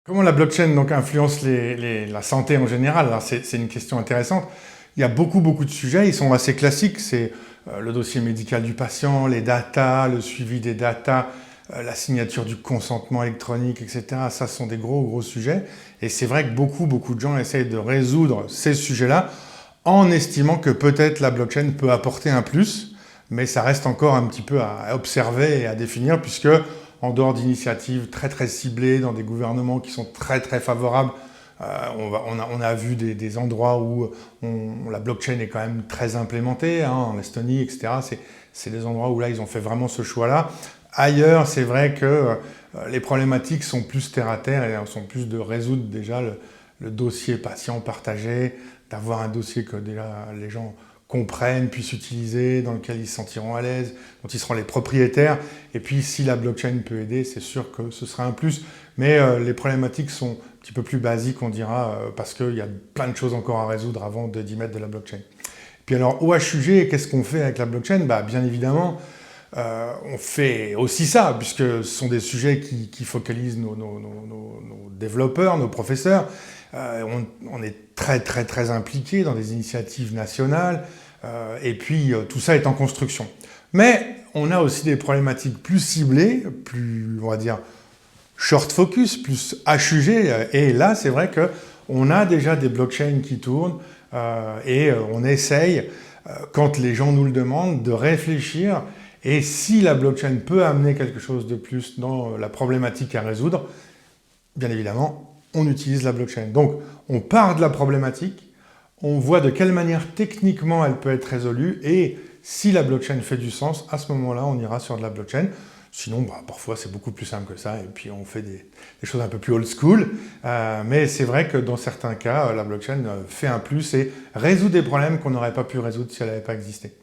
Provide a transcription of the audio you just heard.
Comment la blockchain donc, influence la santé en général? C'est une question intéressante. Il y a beaucoup de sujets, ils sont assez classiques. C'est le dossier médical du patient, les datas, le suivi des datas, la signature du consentement électronique, etc. Ça, ce sont des gros sujets. Et c'est vrai que beaucoup de gens essayent de résoudre ces sujets-là en estimant que peut-être la blockchain peut apporter un plus, mais ça reste encore un petit peu à observer et à définir, puisque en dehors d'initiatives très ciblées dans des gouvernements qui sont très favorables, on a vu des endroits où la blockchain est quand même très implémentée, hein, en Estonie, etc. C'est des endroits où là, ils ont fait vraiment ce choix-là. Ailleurs, c'est vrai que les problématiques sont plus terre à terre et sont plus de résoudre déjà le dossier patient partagé, d'avoir un dossier que déjà les gens comprennent, puissent utiliser, dans lequel ils se sentiront à l'aise, dont ils seront les propriétaires. Et puis, si la blockchain peut aider, c'est sûr que ce sera un plus. Mais les problématiques sont un petit peu plus basiques, on dira, parce qu'il y a plein de choses encore à résoudre avant d'y mettre de la blockchain. Puis alors, au HUG, qu'est-ce qu'on fait avec la blockchain? Bien évidemment, on fait aussi ça, puisque ce sont des sujets qui focalisent nos développeurs, nos professeurs. On est très impliqués dans des initiatives nationales, et puis tout ça est en construction. Mais on a aussi des problématiques plus ciblées, plus, on va dire, short focus, plus HUG, et là, c'est vrai qu'on a déjà des blockchains qui tournent, et on essaye, quand les gens nous le demandent, de réfléchir. Et si la blockchain peut amener quelque chose de plus dans la problématique à résoudre, bien évidemment, on utilise la blockchain. Donc, on part de la problématique, on voit de quelle manière techniquement elle peut être résolue, et si la blockchain fait du sens, à ce moment-là, on ira sur de la blockchain. Sinon, parfois, c'est beaucoup plus simple que ça, et puis on fait des choses un peu plus old school. Mais c'est vrai que dans certains cas, la blockchain fait un plus et résout des problèmes qu'on n'aurait pas pu résoudre si elle n'avait pas existé.